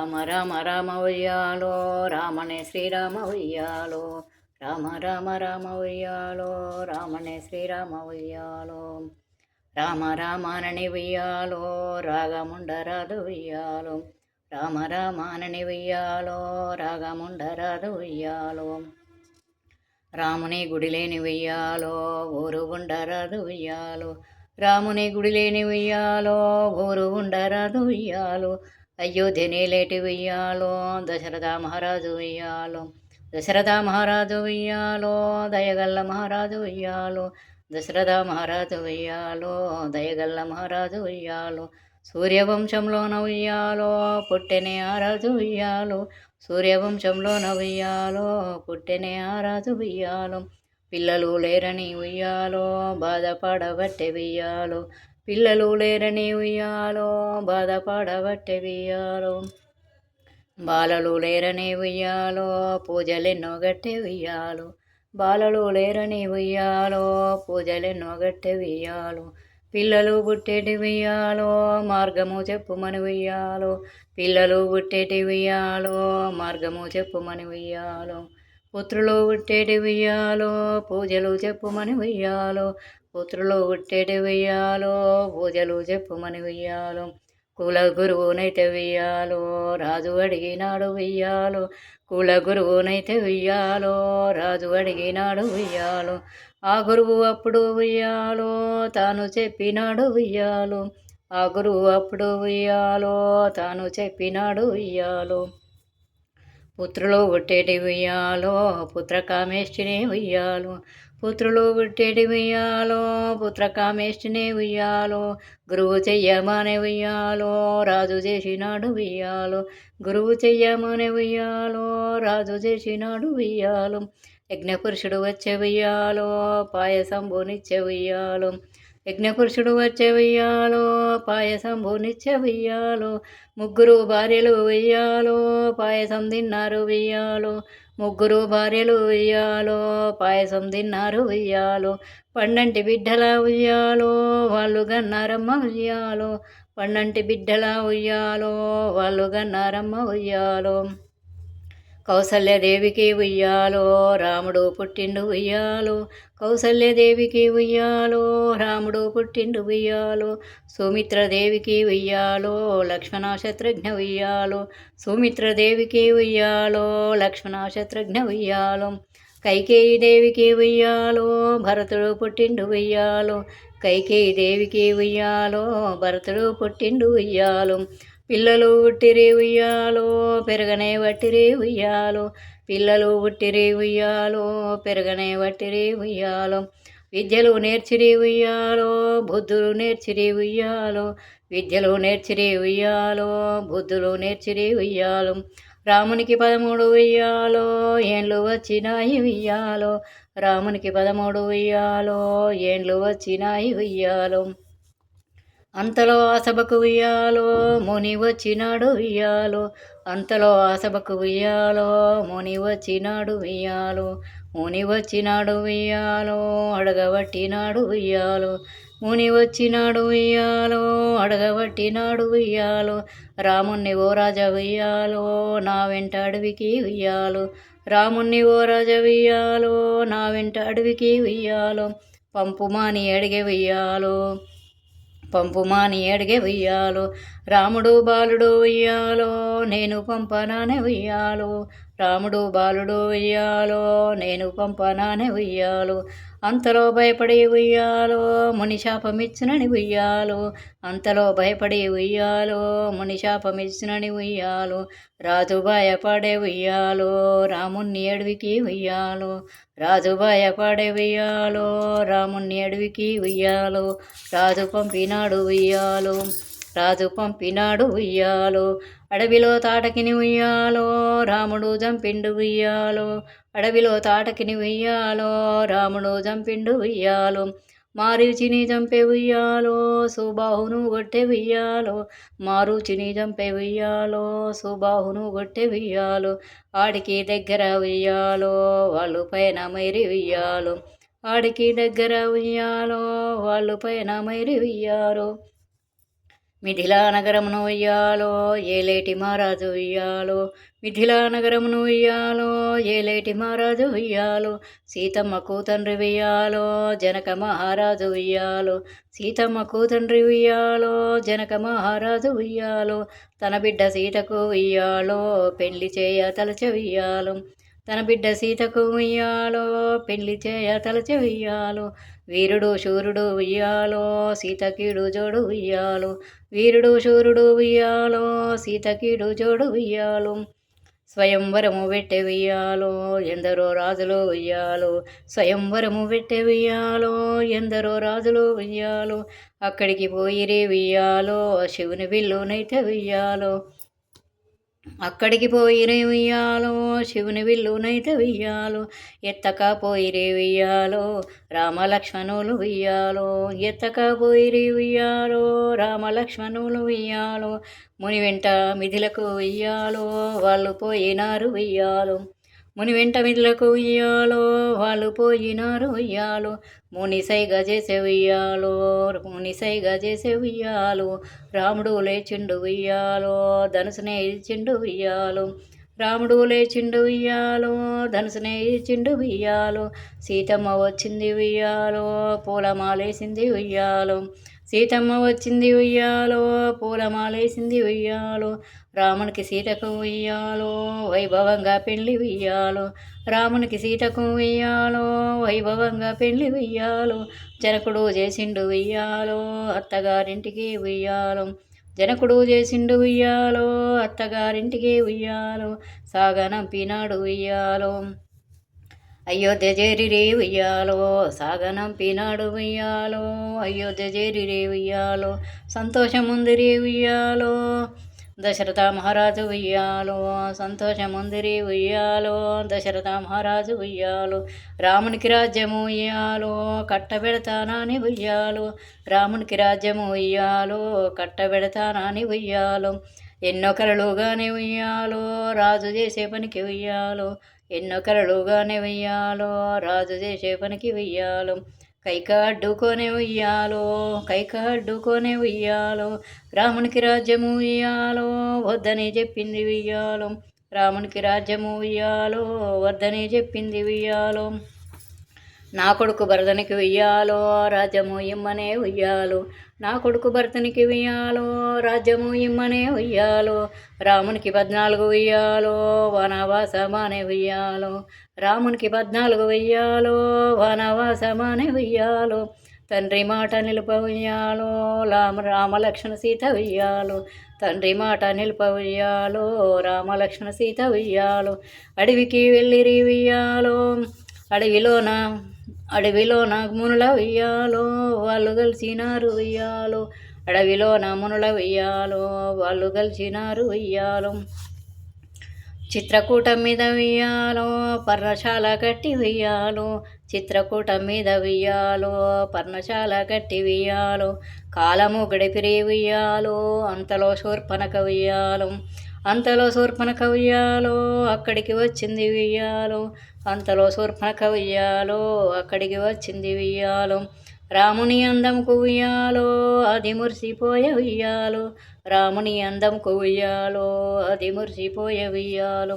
రామ రామ రామ ఉయ్యాలో రామనే శ్రీరామ ఉయ్యాలో రామ రామ రామ ఉయ్యాలో రామనే శ్రీరామ ఉయ్యాలో రామ రామానని ఉయ్యాలో రాగముండరాదు ఉయ్యాలో రామ రామానని ఉయ్యాలో రాగముండరాదు ఉయ్యాలో రాముని గుడి లేని ఉయ్యాలో ఊరు ఉండరాదు ఉయ్యాలో రాముని గుడి లేని ఉయ్యాలో ఊరు ఉండరాదు ఉయ్యాలో అయోధ్యని లేటి ఉయ్యాలో దశరథ మహారాజు ఉయ్యాలో దశరథ మహారాజు ఉయ్యాలో దయగల్ల మహారాజు ఉయ్యాలో దశరథ మహారాజు ఉయ్యాలో దయగల్ల మహారాజు ఉయ్యాలో సూర్యవంశంలోన ఉయ్యాలో పుట్టెనే ఆ రాజు ఉయ్యాలో సూర్యవంశంలోన ఉయ్యాలో పుట్టెనే ఆ రాజు ఉయ్యాలో పిల్లలు లేరని ఉయ్యాలో బాధపడబట్టే ఉయ్యాలో పిల్లలు లేరని ఉయ్యాలో బాధపడబట్టే ఉయ్యాలో బాలలు లేరని ఉయ్యాలో పూజలెన్నో గట్టె ఉయ్యాలో బాలలు లేరని ఉయ్యాలో పూజలెన్నో గట్టె ఉయ్యాలో పిల్లలు పుట్టేటి ఉయ్యాలో మార్గము చెప్పుమని ఉయ్యాలో పిల్లలు పుట్టేటి ఉయ్యాలో మార్గము చెప్పుమని ఉయ్యాలో పుత్రులు పుట్టేటి ఉయ్యాలో పూజలు చెప్పుమని ఉయ్యాలో పుత్రులు పుట్టేటి ఉయ్యాలో పూజలు చెప్పుమని ఉయ్యాలో కుల గురువునైతే వెయ్యాలో రాజు అడిగినాడు వెయ్యాలో కుల గురువునైతే వెయ్యాలో రాజు అడిగినాడు వెయ్యాలో ఆ గురువు అప్పుడు వెయ్యాలో తాను చెప్పినాడు వెయ్యాలో ఆ గురువు అప్పుడు వెయ్యాలో తాను చెప్పినాడు వెయ్యాలో పుత్రులు పుట్టేటి ఉయ్యాలో పుత్రకామేష్టిని ఉయ్యాలో పుత్రులు పుట్టేటి ఉయ్యాలో పుత్రకామేష్టిని ఉయ్యాలో గురువు చెయ్యమనే ఉయ్యాలో రాజు చేసినాడు ఉయ్యాలో గురువు చెయ్యమనే ఉయ్యాలో రాజు చేసినాడు ఉయ్యాలో యజ్ఞపురుషుడు వచ్చే ఉయ్యాలో పాయసంబునిచ్చే ఉయ్యాలో యజ్ఞపురుషుడు వచ్చే వెయ్యాలో పాయసం భూనిచ్చే వెయ్యాలో ముగ్గురు భార్యలు వెయ్యాలో పాయసం తిన్నారు వెయ్యాలో ముగ్గురు భార్యలు వెయ్యాలో పాయసం తిన్నారు వెయ్యాలో పండంటి బిడ్డల ఉయ్యాలో వాళ్ళు గన్నారమ్మ ఉయ్యాలో పండంటి బిడ్డల ఉయ్యాలో వాళ్ళు గన్నారమ్మ ఉయ్యాలో కౌసల్యదేవికి ఉయ్యాలో రాముడు పుట్టిండు ఉయ్యాలో కౌసల్యదేవికి ఉయ్యాలో రాముడు పుట్టిండు ఉయ్యాలో సుమిత్రదేవికి ఉయ్యాలో లక్ష్మణ శత్రుఘ్న ఉయ్యాలో సుమిత్రదేవికి ఉయ్యాలో లక్ష్మణ శత్రుఘ్న ఉయ్యాలో కైకేయి దేవికి ఉయ్యాలో భరతుడు పుట్టిండు ఉయ్యాలో కైకేయి దేవికి ఉయ్యాలో భరతుడు పుట్టిండు ఉయ్యాలో పిల్లలు ఉట్టిరి ఉయ్యాలో పెరగనే వట్టిరి ఉయ్యాలో పిల్లలు ఉట్టిరి ఉయ్యాలో పెరగనే వట్టిరి ఉయ్యాలో విద్యలు నేర్చిరి ఉయ్యాలో బుద్ధులు నేర్చిరి ఉయ్యాలో విద్యలు నేర్చిరి ఉయ్యాలో బుద్ధులు నేర్చిరి ఉయ్యాలో రామునికి 13 ఉయ్యాలో ఏండ్లు వచ్చినాయి ఉయ్యాలో రామునికి 13 ఉయ్యాలో ఏండ్లు వచ్చినాయి ఉయ్యాలో అంతలో ఆ సభకు ఉయ్యాలో ముని వచ్చినాడు ఉయ్యాలో అంతలో ఆ సభకు ఉయ్యాలో ముని వచ్చినాడు ఉయ్యాలో ముని వచ్చినాడు ఉయ్యాలో అడగబట్టినాడు ఉయ్యాలో ముని వచ్చినాడు ఉయ్యాలో అడగబట్టినాడు ఉయ్యాలో రాముణ్ణి ఓ రాజ ఉయ్యాలో నా వెంట అడవికి ఉయ్యాలో రాముణ్ణి ఓ రాజ ఉయ్యాలో నా వెంట అడవికి ఉయ్యాలో పంపుమాని అడిగే ఉయ్యాలో పంపుమాని అడిగే ఉయ్యాలో రాముడు బాలుడు ఉయ్యాలో నేను పంపనానే ఉయ్యాలో రాముడు బాలుడు ఉయ్యాలో నేను పంపనానే ఉయ్యాలో అంతలో భయపడి ఉయ్యాలో ముని శాపమిచ్చునని ఉయ్యాలో అంతలో భయపడి ఉయ్యాలో ముని శాపమిచ్చునని ఉయ్యాలో రాజు భయపడే ఉయ్యాలో రాముణ్ణి అడవికి ఉయ్యాలో రాజు భయపడే ఉయ్యాలో రాముణ్ణి అడవికి ఉయ్యాలో రాజు పంపినాడు ఉయ్యాలో రాజు పంపినాడు ఉయ్యాలో అడవిలో తాటకిని ఉయ్యాలో రాముడు జంపిండు ఉయ్యాలో అడవిలో తాటకిని ఉయ్యాలో రాముడు జంపిండు ఉయ్యాలో మారీచిని చంపే ఉయ్యాలో సుబాహును కొట్టే ఉయ్యాలో మారుచిని చంపే ఉయ్యాలో సుబాహును కొట్టే ఉయ్యాలో ఆడికి దగ్గర ఉయ్యాలో వాళ్ళు పైన మైరి ఉయ్యాలో ఆడికి దగ్గర ఉయ్యాలో వాళ్ళు పైన మైరి ఉయ్యాలో మిథిలా నగరమును ఉయ్యాలో ఏలేటి మహారాజు ఉయ్యాలో, మిథిలా నగరమును ఉయ్యాలో ఏలేటి మహారాజు ఉయ్యాలో, సీతమ్మ కూతండ్రి ఉయ్యాలో జనక మహారాజు ఉయ్యాలో, సీతమ్మ కూతండ్రి ఉయ్యాలో జనక మహారాజు ఉయ్యాలో, తన బిడ్డ సీతకు ఉయ్యాలో పెళ్లి చేయ తలచ ఉయ్యాలో, తన బిడ్డ సీతకు ఉయ్యాలో పెళ్లి చేయ తలచ ఉయ్యాలో, వీరుడు శూరుడు ఉయ్యాలో సీతకీడు జోడు ఉయ్యాలో, వీరుడు శూరుడు ఉయ్యాలో సీతకీడు జోడు ఉయ్యాలో, స్వయంవరము పెట్టె ఉయ్యాలో ఎందరో రాజులు ఉయ్యాలో, స్వయంవరము పెట్టె ఉయ్యాలో ఎందరో రాజులు ఉయ్యాలో, అక్కడికి పోయిరి ఉయ్యాలో శివుని విల్లునైతే ఉయ్యాలో, అక్కడికి పోయిరే ఉయ్యాలో శివుని విల్లునైతే ఉయ్యాలో, ఎత్తక పోయిరే ఉయ్యాలో రామలక్ష్మణులు ఉయ్యాలో, ఎత్తక పోయిరే ఉయ్యాలో రామలక్ష్మణులు ఉయ్యాలో, ముని వెంట మిథిలకు ఉయ్యాలో వాళ్ళు పోయినారు ఉయ్యాలో, ముని వెంట మిథిలకు ఉయ్యాలో వాళ్ళు పోయినారు ఉయ్యాలో, ముని సైగా చేసే ఉయ్యాలో, ముని సైగా చేసే ఉయ్యాలో, రాముడు లేచిండు ఉయ్యాలో ధనుసునే ఇచ్చిండు ఉయ్యాలో, రాముడు లేచిండు ఉయ్యాలో ధనుసునే ఇచ్చిండు ఉయ్యాలో, సీతమ్మ వచ్చింది ఉయ్యాలో పూలమాలేసింది ఉయ్యాలో, సీతమ్మ వచ్చింది ఉయ్యాలో పూలమాలేసింది ఉయ్యాలో, రామునికి సీతకు ఉయ్యాలో వైభవంగా పెళ్లి ఉయ్యాలో, రామునికి సీతకు ఉయ్యాలో వైభవంగా పెళ్లి ఉయ్యాలో, జనకుడు చేసిండు ఉయ్యాలో అత్తగారింటికి ఉయ్యాలో, జనకుడు చేసిండు ఉయ్యాలో అత్తగారింటికి ఉయ్యాలో, సాగనంపినాడు ఉయ్యాలో అయోధ్య చేరిరే ఉయ్యాలో, సాగనంపినాడు ఉయ్యాలో అయోధ్య చేరిరే ఉయ్యాలో, సంతోషముందిరే ఉయ్యాలో దశరథ మహారాజు ఉయ్యాలో, సంతోషముందిరి ఉయ్యాలో దశరథ మహారాజు ఉయ్యాలో, రామునికి రాజ్యము ఉయ్యాలో కట్టబెడతానని ఉయ్యాలో, రామునికి రాజ్యము ఉయ్యాలో కట్టబెడతానని ఉయ్యాలో, ఎన్నో కలలుగానే ఉయ్యాలో రాజు చేసే పనికి ఉయ్యాలో, ఎన్నో కలలుగానే ఉయ్యాలో రాజు చేసే పనికి ఉయ్యాలో, కైక అడ్డుకొనే ఉయ్యాలో, కైక అడ్డుకొనే ఉయ్యాలో, రామునికి రాజ్యము ఉయ్యాలో వద్దని చెప్పింది ఉయ్యాలో, రామునికి రాజ్యము ఉయ్యాలో వద్దని చెప్పింది ఉయ్యాలో, నా కొడుకు భరతునికి ఉయ్యాలో రాజ్యము ఇమ్మనే ఉయ్యాలో, నా కొడుకు భరతునికి ఉయ్యాలో రాజ్యము ఇమ్మనే ఉయ్యాలో, రామునికి 14 ఉయ్యాలో వనవాసమానే ఉయ్యాలో, రామునికి 14 ఉయ్యాలో వనవాసమానే ఉయ్యాలో, తండ్రి మాట నిలుప ఉయ్యాలో రామలక్ష్మణ సీత ఉయ్యాలో, తండ్రి మాట నిలుప ఉయ్యాలో రామలక్ష్మణ సీత ఉయ్యాలో, అడవికి వెళ్ళిరి ఉయ్యాలో అడవిలోన మునుల ఉయ్యాలో వాళ్ళు కలిసినారు ఉయ్యాలో, అడవిలోన మునుల ఉయ్యాలో వాళ్ళు కలిసినారు ఉయ్యాలో, చిత్రకూటం మీద ఉయ్యాలో పర్ణశాల కట్టి ఉయ్యాలో, చిత్రకూటం మీద ఉయ్యాలో పర్ణశాల కట్టి ఉయ్యాలో, కాలము గడిపిరి ఉయ్యాలో అంతలో శూర్పణఖ ఉయ్యాలో, అంతలో శూర్పణఖ ఉయ్యాలో అక్కడికి వచ్చింది ఉయ్యాలో, అంతలో శూర్పణఖ ఉయ్యాలో అక్కడికి వచ్చింది ఉయ్యాలో, రాముని అందముకు ఉయ్యాలో అది మురిసిపోయే ఉయ్యాలో, రాముని అందముకు ఉయ్యాలో అది మురిసిపోయే ఉయ్యాలో,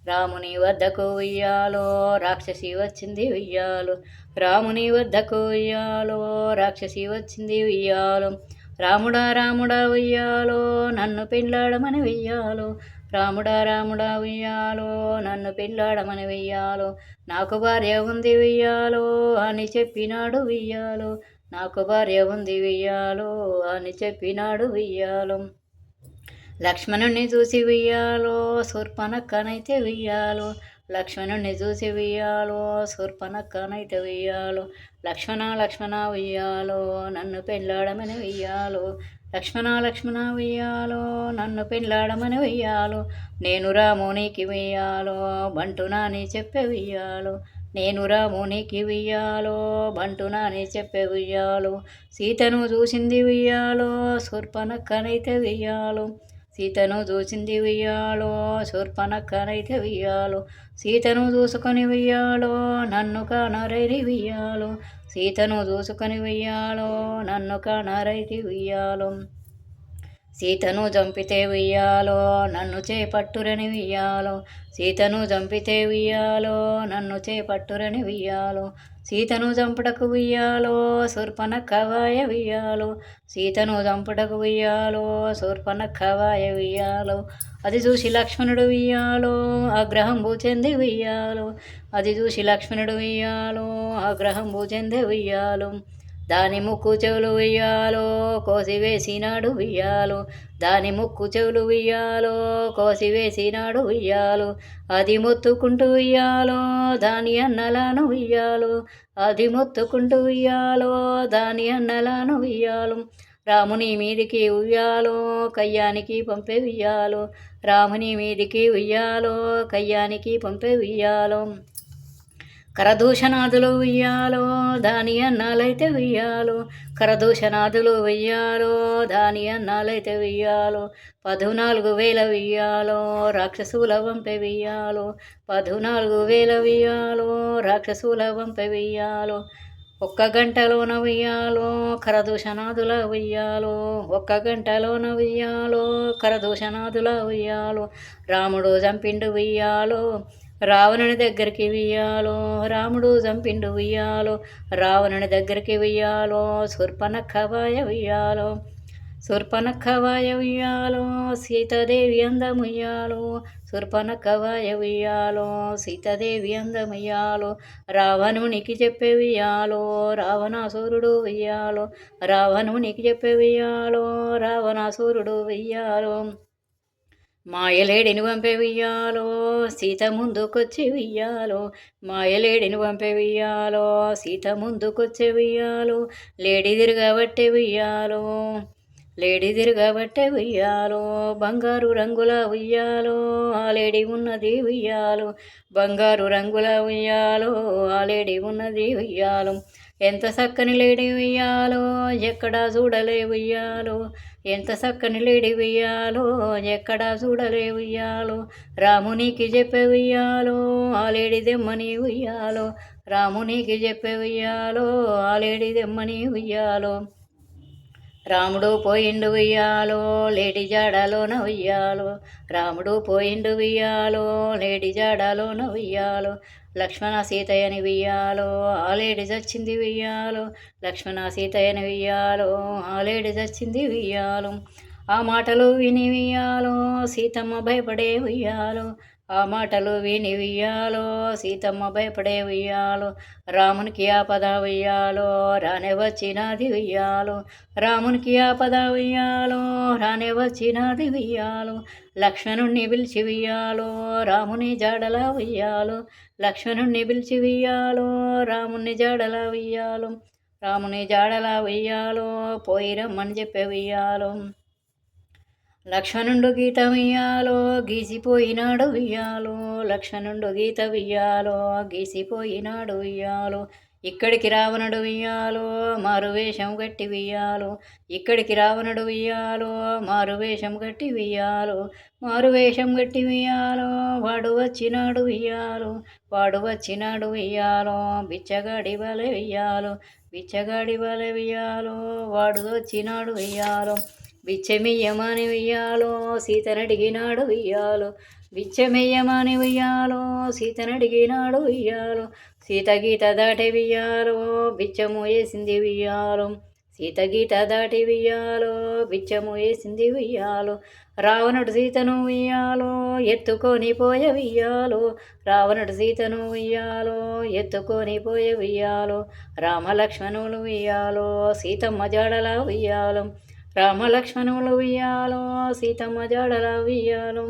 రాముని వద్దకు ఉయ్యాలో రాక్షసి వచ్చింది ఉయ్యాలో, రాముని వద్దకు ఉయ్యాలో రాక్షసి వచ్చింది ఉయ్యాలో, రాముడా రాముడా ఉయ్యాలో నన్ను పెళ్ళాడమని ఉయ్యాలో, రాముడా రాముడా ఉయ్యాలో నన్ను పెళ్ళాడమని ఉయ్యాలో, నాకు భార్య ఉంది ఉయ్యాలో అని చెప్పినాడు ఉయ్యాలో, నాకు భార్య ఉంది ఉయ్యాలో అని చెప్పినాడు ఉయ్యాలో, లక్ష్మణుణ్ణి చూసి ఉయ్యాలో శూర్పణఖనైతే ఉయ్యాలో, లక్ష్మణుణ్ణి చూసి ఉయ్యాలో శూర్పణఖనైతే ఉయ్యాలో, లక్ష్మణ లక్ష్మణ ఉయ్యాలో నన్ను పెళ్ళాడమని ఉయ్యాలో, లక్ష్మణ లక్ష్మణ ఉయ్యాలో నన్ను పెళ్ళాడమని ఉయ్యాలో, నేను రామునికి ఉయ్యాలో బంటునాని చెప్పే ఉయ్యాలో, నేను రామునికి ఉయ్యాలో బంటునాని చెప్పే ఉయ్యాలో, సీతను చూసింది ఉయ్యాలో శూర్పణఖనైతే ఉయ్యాలో, సీతను చూసింది ఉయ్యాలో శూర్పణఖనైతే ఉయ్యాలో, సీతను చూసుకొని ఉయ్యాలో నన్ను కానరైరి ఉయ్యాలో, సీతను చూసుకొని ఉయ్యాలో నన్ను కానరైరి ఉయ్యాలో, సీతను చంపితే ఉయ్యాలో నన్ను చేపట్టురని ఉయ్యాలో, సీతను చంపితే ఉయ్యాలో నన్ను చేపట్టురని ఉయ్యాలో, సీతను చంపుటకు ఉయ్యాలో శూర్పణఖ వాయ ఉయ్యాలో, సీతను చంపుటకు ఉయ్యాలో శూర్పణఖ వాయ ఉయ్యాలో, అది చూసి లక్ష్మణుడు ఉయ్యాలో ఆగ్రహంబు చెంది ఉయ్యాలో, అది చూసి లక్ష్మణుడు ఉయ్యాలో ఆగ్రహంబు చెంది ఉయ్యాలో, దాని ముక్కు చెవులు ఉయ్యాలో కోసివేసినాడు ఉయ్యాలో, దాని ముక్కు చెవులు ఉయ్యాలో కోసివేసినాడు ఉయ్యాలో, అది మొత్తుకుంటూ ఉయ్యాలో దాని అన్నలాను ఉయ్యాలో, అది మొత్తుకుంటూ ఉయ్యాలో దాని అన్నలాను ఉయ్యాలో, రాముని మీదికి ఉయ్యాలో కయ్యానికి పంపే ఉయ్యాలో, రాముని మీదికి ఉయ్యాలో కయ్యానికి పంపే ఉయ్యాలో, కరదూషణాదులు ఉయ్యాలో దాని అన్నాలైతే ఉయ్యాలో, కరదూషణాదులు ఉయ్యాలో దాని అన్నాలైతే ఉయ్యాలో, 14,000 ఉయ్యాలో రాక్షసుల వంపె ఉయ్యాలో, 14,000 ఉయ్యాలో రాక్షసుల వంపె ఉయ్యాలో, ఒక్క గంటలోన ఉయ్యాలో కరదూషణాదుల ఉయ్యాలో, ఒక్క గంటలోన ఉయ్యాలో కరదూషణాదుల ఉయ్యాలో, రాముడు చంపిండు ఉయ్యాలో రావణుని దగ్గరికి ఉయ్యాలో, రాముడు చంపిండు ఉయ్యాలో రావణుని దగ్గరికి ఉయ్యాలో, శూర్పణఖ వాయ ఉయ్యాలో, శూర్పణఖ వాయ ఉయ్యాలో సీతాదేవి అందముయ్యాలో, శూర్పణఖ వాయ ఉయ్యాలో సీతాదేవి అందముయ్యాలో, రావణునికి చెప్పే ఉయ్యాలో రావణాసురుడు ఉయ్యాలో, రావణునికి చెప్పే ఉయ్యాలో రావణాసురుడు ఉయ్యాలో, మాయలేడిని పంపే ఉయ్యాలో సీత ముందుకొచ్చి ఉయ్యాలో, మాయలేడిని పంపే ఉయ్యాలో సీత ముందుకొచ్చే ఉయ్యాలో, లేడి తిరగబట్టే ఉయ్యాలో, లేడి తిరగబట్టే ఉయ్యాలో, బంగారు రంగుల ఉయ్యాలో ఆ లేడి ఉన్నది ఉయ్యాలో, బంగారు రంగుల ఉయ్యాలో ఆ లేడి ఉన్నది ఉయ్యాలో, ఎంత చక్కని లేడి ఉయ్యాలో ఎక్కడా చూడలే ఉయ్యాలో, ఎంత చక్కని లేడి ఉయ్యాలో ఎక్కడా చూడలే ఉయ్యాలో, రామునికి చెప్పే ఉయ్యాలో ఆ లేడి దెమ్మని ఉయ్యాలో, రామునికి చెప్పే ఉయ్యాలో ఆ లేడి దెమ్మని ఉయ్యాలో, రాముడు పోయిండు ఉయ్యాలో లేడి జాడలోన ఉయ్యాలో, రాముడు పోయిండు ఉయ్యాలో లేడి జాడలోన ఉయ్యాలో, లక్ష్మణ సీతయ్యని ఉయ్యాలో ఆ లేడి చచ్చింది ఉయ్యాలో, లక్ష్మణ సీతయ్యని ఉయ్యాలో ఆ లేడి చచ్చింది ఉయ్యాలో, ఆ మాటలు విని ఉయ్యాలో సీతమ్మ భయపడే ఉయ్యాలో, ఆ మాటలు విని ఉయ్యాలో సీతమ్మ భయపడే ఉయ్యాలో, రామునికి ఆపద ఉయ్యాలో రానే వచ్చినది ఉయ్యాలో, రామునికి ఆపద ఉయ్యాలో రానే వచ్చినది ఉయ్యాలో, లక్ష్మణుణ్ణి పిలిచి ఉయ్యాలో రాముని జాడల ఉయ్యాలో, లక్ష్మణుణ్ణి పిలిచి ఉయ్యాలో రాముని జాడల ఉయ్యాలో, రాముని జాడల ఉయ్యాలో పోయి రమ్మని చెప్పే ఉయ్యాలో, లక్ష్మణుండు గీత వియ్యాలో గీసిపోయినాడు వియ్యాలో, లక్ష్మణుండు గీత వియ్యాలో గీసిపోయినాడు వియ్యాలో, ఇక్కడికి రావణుడు వియ్యాలో మారువేషం గట్టి వియ్యాలో, ఇక్కడికి రావణుడు వియ్యాలో మారువేషం గట్టి వియ్యాలో, మారువేషం గట్టి వియ్యాలో వాడు వచ్చినాడు వియ్యాలో, వాడు వచ్చినాడు వియ్యాలో బిచ్చగాడి వలె వియ్యాలో, బిచ్చగాడి వలె వియ్యాలో వాడు వచ్చినాడు వియ్యాలో, బిచ్చమెయ్యమని ఉయ్యాలో సీతనడిగినాడు ఉయ్యాలో, బిచ్చమెయ్యమని ఉయ్యాలో సీతనడిగినాడు ఉయ్యాలో, సీత గీత దాటి ఉయ్యాలో బిచ్చము వేసింది ఉయ్యాలో, సీత గీత దాటి ఉయ్యాలో బిచ్చము వేసింది ఉయ్యాలో, రావణుడు సీతను ఉయ్యాలో ఎత్తుకొని పోయ ఉయ్యాలో, రావణుడు సీతను ఉయ్యాలో ఎత్తుకొని పోయ ఉయ్యాలో, రామలక్ష్మణులు ఉయ్యాలో సీతమ్మ జాడల ఉయ్యాలో, రామలక్ష్మణులు ఉయ్యాలో సీతమ్మ జాడల ఉయ్యాలో,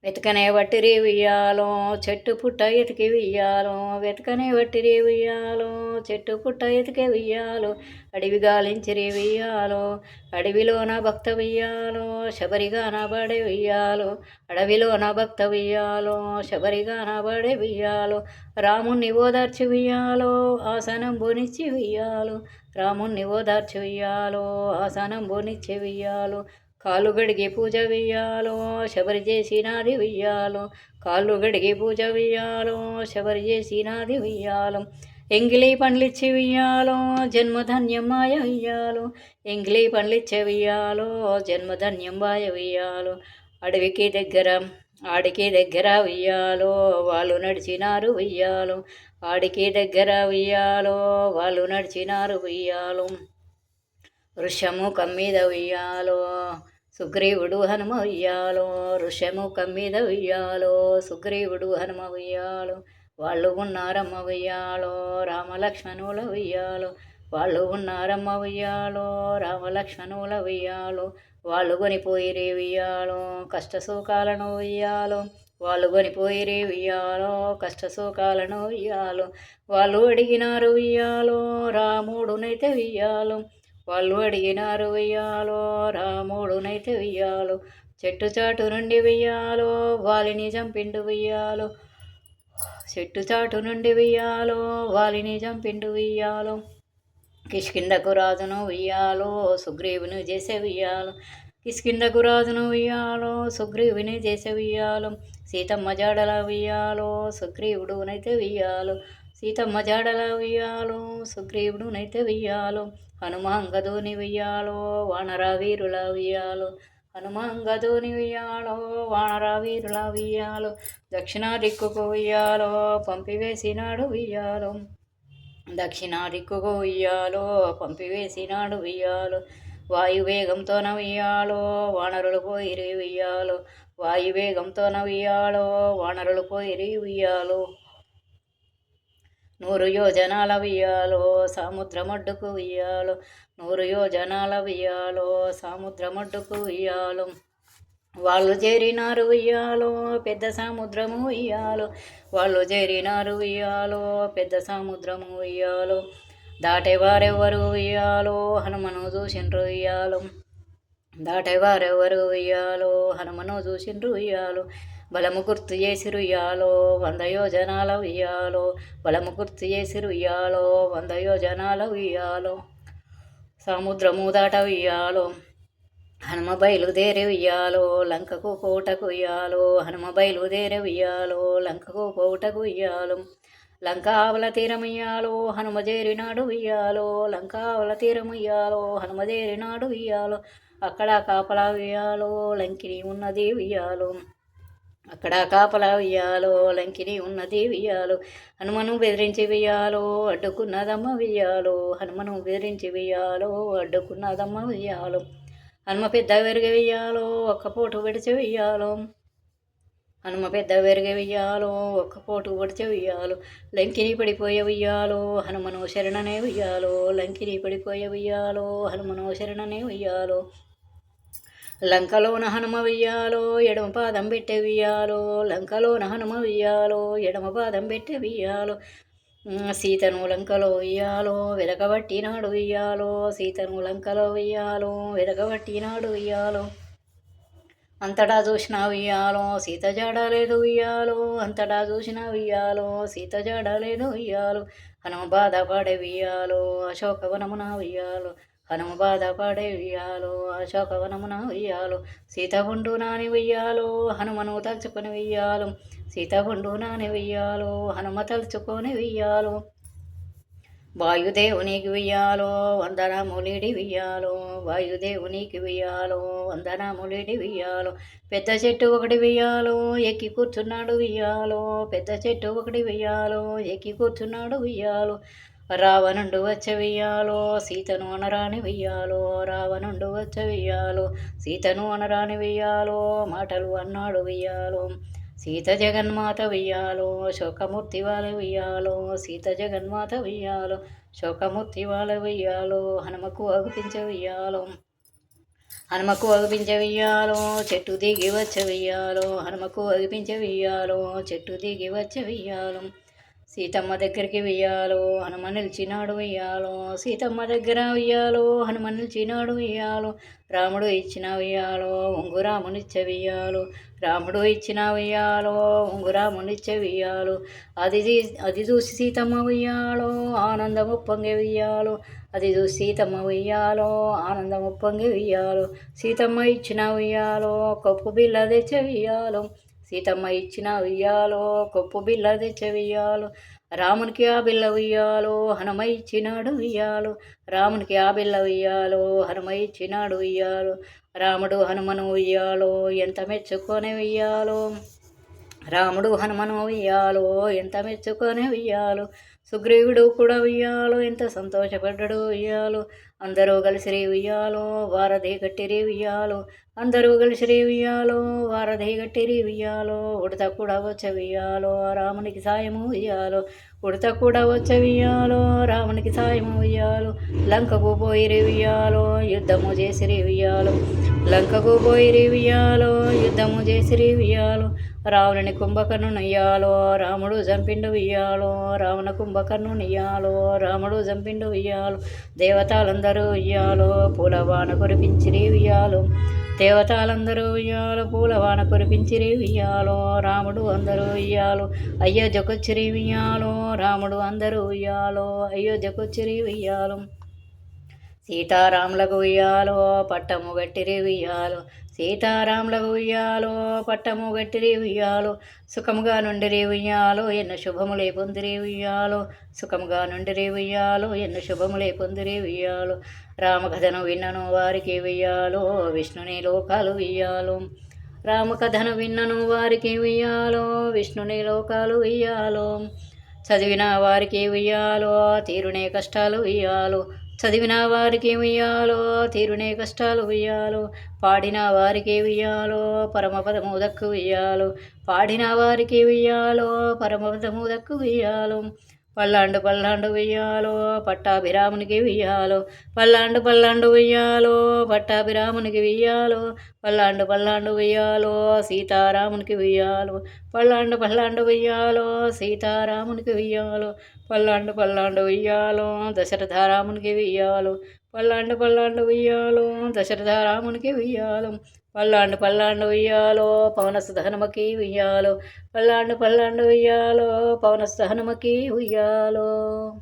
వెతకనే వట్టిరి ఉయ్యాలో చెట్టు పుట్ట ఎతికి ఉయ్యాలో, వెతకనే వట్టిరి ఉయ్యాలో చెట్టు పుట్ట ఎతికే ఉయ్యాలో, అడవి గాలించిరి ఉయ్యాలో, అడవిలో నా భక్త ఉయ్యాలో శబరిగా నా బడే ఉయ్యాలో, అడవిలో నా భక్త ఉయ్యాలో శబరిగా నా బడే ఉయ్యాలో, రాముణ్ణి ఓదార్చి ఉయ్యాలో ఆసనం బోనిచ్చి ఉయ్యాలో, రాముణ్ణి ఓదార్చి ఉయ్యాలో ఆసనం బోనిచ్చి ఉయ్యాలో, కాళ్ళు గడిగి పూజ వెయ్యాలో శబరి చేసినాది వెయ్యాలో, కాళ్ళు గడిగి పూజ వెయ్యాలో శబరి చేసినాది వెయ్యాలో, ఎంగిలి పండ్లిచ్చి వియ్యాలో జన్మధన్యమాయ వియ్యాలో ఎంగిలి పండ్లిచ్చే వియ్యాలో జన్మధన్యమాయ వియ్యాలో అడవికి దగ్గర ఆడికి దగ్గర వియ్యాలో వాళ్ళు నడిచినారు వియ్యాలో ఆడికి దగ్గర వియ్యాలో వాళ్ళు నడిచినారు వియ్యాలో వృషము కమ్మీద వియ్యాలో సుగ్రీవుడు హనుమ వియ్యాలో వృషము కమ్మీద వియ్యాలో సుగ్రీవుడు హనుమ వియ్యాలో వాళ్ళు ఉన్నారమ్మ వియ్యాలో రామలక్ష్మణుల వియ్యాలో వాళ్ళు ఉన్నారమ్మ వియ్యాలో రామలక్ష్మణుల వియ్యాలో వాళ్ళు కొనిపోయిరే వియ్యాలో కష్ట సుఖాలను వియ్యాలో వాళ్ళు కొనిపోయిరే వియ్యాలో కష్ట సుఖాలను వియ్యాలో వాళ్ళు అడిగినారు వియ్యాలో రాముడునైతే వియ్యాలో వాళ్ళు అడిగినారు వెయ్యాలో రాముడునైతే వెయ్యాలో చెట్టు చాటు నుండి వెయ్యాలో వాలిని చంపిండు వెయ్యాలో చెట్టు చాటు నుండి వెయ్యాలో వాలిని చంపిండు వెయ్యాలో కిష్కిందకు రాజును వెయ్యాలో సుగ్రీవుని చేసే వెయ్యాలో కిష్కిందకు రాజును వెయ్యాలో సుగ్రీవుని చేసే వెయ్యాలో సీతమ్మ జాడల వెయ్యాలో సుగ్రీవుడునైతే వెయ్యాలో సీతమ్మ జాడల వెయ్యాలో సుగ్రీవుడునైతే వెయ్యాలో హనుమాంగదోని వెయ్యాలో వానర వీరుల వెయ్యాలో హనుమాంగదోని వెయ్యాలో వానర వీరుల వెయ్యాలో దక్షిణ దిక్కుకు వెయ్యాలో పంపివేసినాడు వెయ్యాలో దక్షిణ దిక్కుకు వెయ్యాలో పంపివేసినాడు వెయ్యాలో వాయువేగంతోన వెయ్యాలో వానరులు పోయిరి వెయ్యాలో వాయువేగంతోన వెయ్యాలో వానరులు పోయిరి వెయ్యాలో 100 యోజనాల వియ్యాలో సముద్రమడ్డుకు వియ్యాలో 100 యోజనాల వియ్యాలో సముద్రమడ్డుకు వియ్యాలో వాళ్ళు చేరినారు వియ్యాలో పెద్ద సముద్రము వియ్యాలో వాళ్ళు చేరినారు వియ్యాలో పెద్ద సముద్రము వియ్యాలో దాటేవారెవరు వియ్యాలో హనుమను చూసిండ్రు వియ్యాలో దాటేవారెవరు వియ్యాలో హనుమను చూసిండ్రు వియ్యాలో బలము గుర్తు చేసి రుయ్యాలో 100 యోజనాల ఉయ్యాలో బలము గుర్తు చేసి రుయ్యాలో 100 యోజనాల ఉయ్యాలో సముద్రము దాట ఉయ్యాలో హనుమ బయలుదేరి ఉయ్యాలో లంకకు కోటకు ఉయ్యాలో హనుమ బయలుదేరి ఉయ్యాలో లంకకు కోటకు ఉయ్యాలో లంకావల తీరముయ్యాలో హనుమ చేరినాడు ఉయ్యాలో లంకావల తీరముయ్యాలో హనుమ చేరినాడు ఉయ్యాలో అక్కడ కాపలా ఉయ్యాలో లంకిని ఉన్నది ఉయ్యాలో అక్కడ కాపలా వెయ్యాలో లంకిని ఉన్నది వెయ్యాలో హనుమను బెదిరించి వెయ్యాలో అడ్డుకున్నదమ్మ వెయ్యాలో హనుమను బెదిరించి వెయ్యాలో అడ్డుకున్నదమ్మ వెయ్యాలో హనుమ పెద్ద వెరుగ వెయ్యాలో ఒక్క పోటు విడిచి వెయ్యాలో హనుమ పెద్ద వెరుగ వెయ్యాలో ఒక్క పోటు విడిచి వెయ్యాలో లంకిని పడిపోయే వెయ్యాలో హనుమను శరణనే వెయ్యాలో లంకిని పడిపోయే వెయ్యాలో హనుమను శరణనే వెయ్యాలో లంకలోన హనుమ వెయ్యాలో ఎడమ పాదం పెట్టే వెయ్యాలో లంకలోన హనుమ వెయ్యాలో ఎడమ పాదం పెట్టే వెయ్యాలో సీతను లంకలో వెయ్యాలో వెదకబట్టినాడు వెయ్యాలో సీతను లంకలో వెయ్యాలో వెదకబట్టినాడు వెయ్యాలో అంతటా చూసిన వెయ్యాలో సీత జాడలేదు వెయ్యాలో అంతటా చూసిన వెయ్యాలో సీత జాడలేదు వెయ్యాలో హనుమ బాధపడే వెయ్యాలో అశోకవనమున వెయ్యాలో హనుమ బాధపడే వెయ్యాలో అశోకవనమున వెయ్యాలో సీతగుండు నాని వెయ్యాలో హనుమను తలుచుకొని వెయ్యాలో సీతగుండు నాని వెయ్యాలో హనుమ తలుచుకొని వెయ్యాలో వాయుదేవునికి వెయ్యాలో వందనములిడి వెయ్యాలో వాయుదేవునికి వెయ్యాలో వందనములిడి వెయ్యాలో పెద్ద చెట్టు ఒకటి వెయ్యాలో ఎక్కి కూర్చున్నాడు వెయ్యాలో పెద్ద చెట్టు ఒకటి వెయ్యాలో ఎక్కి కూర్చున్నాడు వెయ్యాలో రావణుండు వచ్చే వెయ్యాలో సీతను అనరాని వెయ్యాలో రావణుండు వచ్చే వెయ్యాలో సీతను అనరాని వెయ్యాలో మాటలు అన్నాడు వెయ్యాలో సీత జగన్మాత వెయ్యాలో శోకమూర్తి వాళ్ళ వెయ్యాలో సీత జగన్మాత వెయ్యాలో శోకమూర్తి వాళ్ళ వెయ్యాలో హనుమకు అగుపించే వెయ్యాలో హనుమకు అగుపించే వెయ్యాలో చెట్టు దిగి వచ్చే వెయ్యాలో హనుమకు అగిపించే వెయ్యాలో చెట్టు దిగి వచ్చే వెయ్యాలో సీతమ్మ దగ్గరికి వెయ్యాలో హనుమ నిలిచినాడు వెయ్యాలో సీతమ్మ దగ్గర వెయ్యాలో హనుమ నిలిచినాడు వెయ్యాలో రాముడు ఇచ్చిన వెయ్యాలో ఉంగురామునిచ్చే వెయ్యాలో రాముడు ఇచ్చిన వెయ్యాలో ఉంగురామునిచ్చే వెయ్యాలో అది చూసి సీతమ్మ వెయ్యాలో ఆనందము పొంగి వెయ్యాలో అది చూసి సీతమ్మ వెయ్యాలో ఆనందము పొంగి వెయ్యాలో సీతమ్మ ఇచ్చిన వెయ్యాలో కొప్పు బిల్ల తెచ్చే వెయ్యాలో సీతమ్మ ఇచ్చిన వెయ్యాలో కొప్పు బిల్ల తెచ్చే వెయ్యాలో రామునికి ఆ బిల్ల ఉయ్యాలో హనుమ ఇచ్చినాడు ఉయ్యాలో. రామునికి ఆ బిల్ల ఉయ్యాలో హనుమ ఇచ్చినాడు ఉయ్యాలో. రాముడు హనుమను ఉయ్యాలో ఎంత మెచ్చుకొని ఉయ్యాలో. రాముడు హనుమను ఉయ్యాలో ఎంత మెచ్చుకొని ఉయ్యాలో. సుగ్రీవుడు కూడా ఉయ్యాలో ఎంత సంతోషపడ్డాడు ఉయ్యాలో. అందరూ కలిసి ఉయ్యాలో వారధి గట్టిరి ఉయ్యాలో. అందరూ కలిసి ఉయ్యాలో వారధి గట్టిరి ఉయ్యాలో. ఉడత కూడా వచ్చే ఉయ్యాలో రామునికి సాయము ఉయ్యాలో. ఉడత కూడా వచ్చే ఉయ్యాలో రామునికి సాయము ఉయ్యాలో. లంకకు పోయిరి ఉయ్యాలో యుద్ధము చేసిరి ఉయ్యాలో. లంకకు పోయిరి ఉయ్యాలో యుద్ధము చేసిరి ఉయ్యాలో. రావణుని కుంభకర్ణునియ్యాలో రాముడు జంపిండు ఉయ్యాలో. రావణ కుంభకర్ణునియ్యాలో రాముడు జంపిండు ఉయ్యాలో. దేవతలందరూ ఉయ్యాలో పూలవాన కురిపించిరి ఉయ్యాలో. దేవతలందరూ ఉయ్యాలో పూలవాన కురిపించిరి ఉయ్యాలో. రాముడు అందరూ ఉయ్యాలో అయోధ్యకొచ్చిరి ఉయ్యాలో. రాముడు అందరూ ఉయ్యాలో అయోధ్యకొచ్చిరి ఉయ్యాలో. సీతారాములకు ఉయ్యాలో పట్టము గట్టిరి ఉయ్యాలో. సీతారాములకు ఉయ్యాలో పట్టము గట్టిరి ఉయ్యాలో. సుఖముగా నుండిరి ఉయ్యాలో ఎన్న శుభములే పొందిరి ఉయ్యాలో. సుఖముగా నుండిరి ఉయ్యాలో ఎన్న శుభములే పొందిరి ఉయ్యాలో. రామకథను విన్నను వారికి ఉయ్యాలో విష్ణుని లోకాలు ఉయ్యాలో. రామకథను విన్నను వారికి ఉయ్యాలో విష్ణుని లోకాలు ఉయ్యాలో. చదివిన వారికి ఉయ్యాలో తీరునే కష్టాలు ఉయ్యాలో. చదివిన వారికి ఉయ్యాలో తీరునే కష్టాలు ఉయ్యాలో. పాడిన వారికి ఉయ్యాలో పరమపదము దక్కు ఉయ్యాలో. పాడిన వారికి ఉయ్యాలో పరమపదము దక్కు ఉయ్యాలో. పల్లాండు పల్లాండు ఉయ్యాలో పట్టాభిరామునికి ఉయ్యాలో. పల్లాండు పల్లాండు ఉయ్యాలో పట్టాభిరామునికి ఉయ్యాలో. పల్లాండు పల్లాండు ఉయ్యాలో సీతారామునికి ఉయ్యాలో. పల్లాండు పల్లాండు ఉయ్యాలో సీతారామునికి ఉయ్యాలో. పల్లాండు పల్లాండు ఉయ్యాలో దశరథరామునికి ఉయ్యాలో. పల్లాండు పల్లాండు ఉయ్యాలో దశరథరామునికి ఉయ్యాలో. పల్లాండు పల్లాండు ఉయ్యాలో పవనసుత హనుమకి ఉయ్యాలో. పల్లాండు పల్లాండు ఉయ్యాలో పవనసుత హనుమకి ఉయ్యాలో.